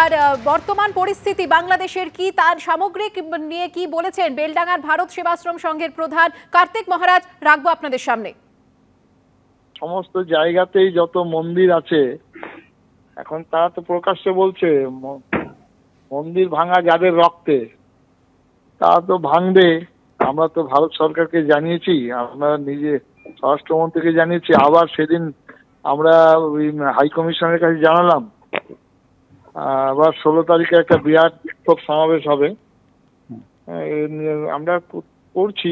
আর বর্তমান পরিস্থিতি বাংলাদেশের কি তার সামগ্রিক নিয়ে কি বলেছেন বেলডাঙ্গার ভারত সেবাশ্রম সংঘের প্রধান কার্তিক মহারাজ, রাখবো আপনাদের সামনে। সমস্ত জায়গাতেই যত মন্দির আছে এখন তারা তো প্রকাশ্যে বলছে মন্দির ভাঙা যাদের রক্তে তারা তো ভাঙবে। আমরা তো ভারত সরকারকে জানিয়েছি, আমরা নিজে স্বরাষ্ট্রমন্ত্রীকে জানিয়েছি, আবার সেদিন আমরা ওই হাই কমিশনের কাছে জানালাম। আবার 16 তারিখে একটা বিরাট বিক্ষোভ সমাবেশ হবে, আমরা করছি।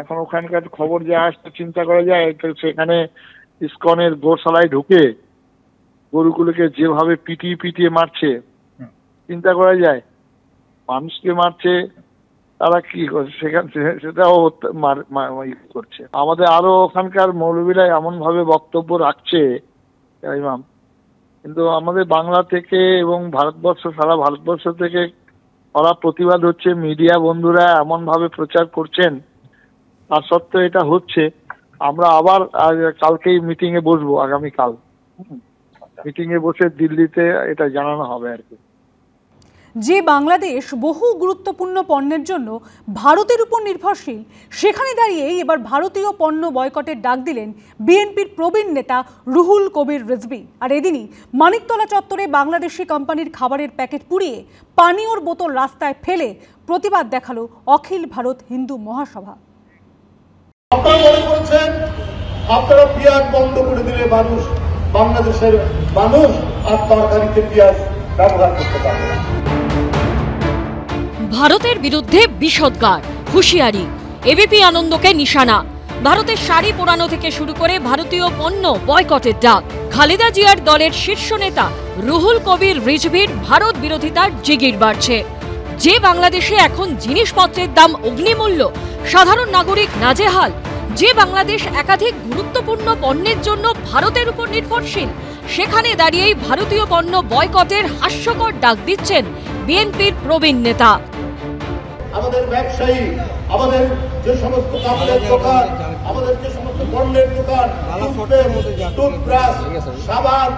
এখন ওখানকার খবর যা আসছে চিন্তা করা যায় সেখানে ইসকনের গোশালায় ঢুকে গরুগুলোকে যেভাবে পিটিয়ে পিটিয়ে মারছে চিন্তা করা যায়। মানুষকে মারছে, তারা কি করছে সেখান সেটাও করছে। আমাদের আরো ওখানকার মৌলবীরা এমন ভাবে বক্তব্য রাখছে ইমাম, কিন্তু আমাদের বাংলা থেকে এবং ভারতবর্ষ সারা ভারতবর্ষ থেকে কড়া প্রতিবাদ হচ্ছে। মিডিয়া বন্ধুরা এমন ভাবে প্রচার করছেন, তার সত্ত্বেও এটা হচ্ছে। আমরা আবার কালকেই মিটিং এ বসবো, আগামীকাল মিটিং এ বসে দিল্লিতে এটা জানানো হবে আর কি। যে বাংলাদেশ বহু গুরুত্বপূর্ণ পণ্যের জন্য ভারতের উপর নির্ভরশীল, সেখানে দাঁড়িয়ে এবার ভারতীয় পণ্য বয়কটের ডাক দিলেন বিএনপির প্রবীণ নেতা রুহুল কবির রিজভী। আর এদিনই মানিকতলা চত্বরে বাংলাদেশি কোম্পানির খাবারের প্যাকেট পুড়িয়ে পানীয়র বোতল রাস্তায় ফেলে প্রতিবাদ দেখালো অখিল ভারত হিন্দু মহাসভা। আপনারা মনে করছেন আপনারা পেঁয়াজ বন্ধ করে দিলে মানুষ, বাংলাদেশের মানুষ আর তরকারিতে পেঁয়াজ ব্যবহার করতে পারবে না। ভারতের বিরুদ্ধে বিষোদ্গার, হুঁশিয়ারি, এবিপি আনন্দকে নিশানা। ভারতের শাড়ি পোড়ানো থেকে শুরু করে ভারতীয় পণ্য বয়কটের ডাক। খালেদা জিয়ার দলের শীর্ষ নেতা রুহুল কবির রিজভীর ভারত বিরোধিতার জিগির বাড়ছে। যে বাংলাদেশে এখন জিনিসপত্রের দাম অগ্নিমূল্য, সাধারণ নাগরিক নাজেহাল, যে বাংলাদেশ একাধিক গুরুত্বপূর্ণ পণ্যের জন্য ভারতের উপর নির্ভরশীল, সেখানে দাঁড়িয়েই ভারতীয় পণ্য বয়কটের হাস্যকর ডাক দিচ্ছেন বিএনপির প্রবীণ নেতা। আমাদের ব্যবসায়ী, আমাদের যে সমস্ত কাপড়ের দোকান, আমাদের যে সমস্ত পণ্যের দোকান, টুথব্রাশ, সাবান,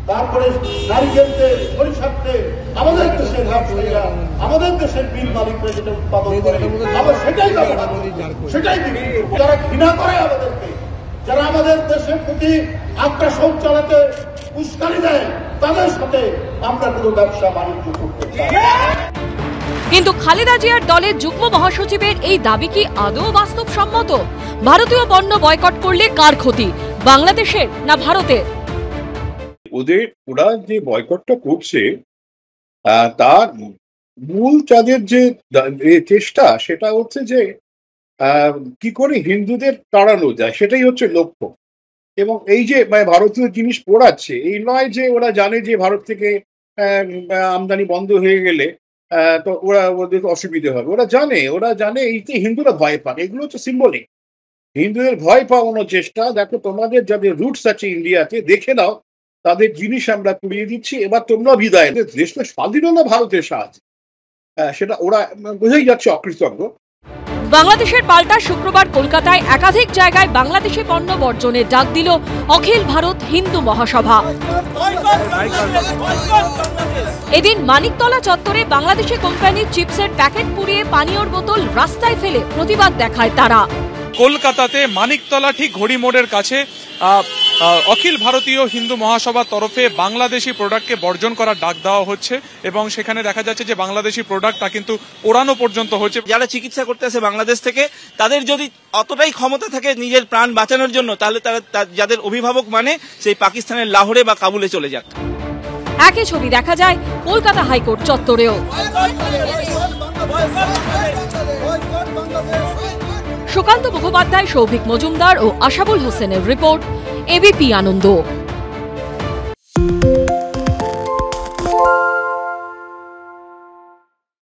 তারপরে নারিকেল তেল, সরিষার তেল, আমাদের দেশের ব্যবসায়ীরা, আমাদের দেশের বিল মালিকরা যেটা উৎপাদন করে আমরা সেটাই ব্যবহার করি, সেটাই বিক্রি করি। যারা ঘৃণা করে আমাদেরকে, যারা আমাদের দেশের প্রতি আগ্রাসন চালাতে উস্কানি দেয়, তাদের সাথে আমরা কোনো ব্যবসা বাণিজ্য করতে চাই। কিন্তু খালেদা জিয়ার দলের যুগ্ম মহাসচিবের এই দাবি কি আদৌ বাস্তবসম্মত? ভারতীয় পণ্য বয়কট করলে কার ক্ষতি, বাংলাদেশের না ভারতের? ওরা যে বয়কটটা করছে তার মূল তাদের যে চেষ্টা সেটা হচ্ছে যে কি করে হিন্দুদের তাড়ানো যায়, সেটাই হচ্ছে লক্ষ্য। এবং এই যে ভারতীয় জিনিস পোড়াচ্ছে, এই নয় যে ওরা জানে যে ভারত থেকে আমদানি বন্ধ হয়ে গেলে তো ওদের অসুবিধা হবে। ওরা জানে এইতে হিন্দুরা ভয় পাক। এগুলো হচ্ছে সিম্বলিক, হিন্দুদের ভয় পাওয়ানোর চেষ্টা। দেখো তোমাদের যাদের রুটস আছে ইন্ডিয়াতে, দেখে নাও তাদের জিনিস আমরা পুড়িয়ে দিচ্ছি, এবার তোমরা বিদায়। দেশটা স্বাধীনতা ভারতের সাহায্যে, সেটা ওরা বোঝাই যাচ্ছে অকৃতজ্ঞ। বাংলাদেশের পাল্টা শুক্রবার কলকাতায় একাধিক জায়গায় বাংলাদেশি পণ্য বর্জনের ডাক দিল অখিল ভারত হিন্দু মহাসভা। এদিন মানিকতলা চত্বরে বাংলাদেশি কোম্পানির চিপসের প্যাকেট পুড়িয়ে পানীয়র বোতল রাস্তায় ফেলে প্রতিবাদ দেখায় তারা। কলকাতাতে মানিকতলা ঠিক ঘড়ি মোড়ের কাছে অখিল ভারতীয় হিন্দু মহাসভার তরফে বাংলাদেশি প্রোডাক্টকে বর্জন করার ডাক দেওয়া হচ্ছে এবং সেখানে দেখা যাচ্ছে যে বাংলাদেশি প্রোডাক্ট তা কিন্তু পোড়ানো পর্যন্ত হচ্ছে। যারা চিকিৎসা করতে আসে বাংলাদেশ থেকে, তাদের যদি অতটাই ক্ষমতা থাকে নিজের প্রাণ বাঁচানোর জন্য, তাহলে তারা যাদের অভিভাবক মানে সেই পাকিস্তানের লাহোরে বা কাবুলে চলে যাক। একই ছবি দেখা যায় কলকাতা হাইকোর্ট চত্বরেও। সুকান্ত মুখোপাধ্যায়, সৌভিক মজুমদার ও আশাবুল হোসেনের রিপোর্ট, এবিপি আনন্দ।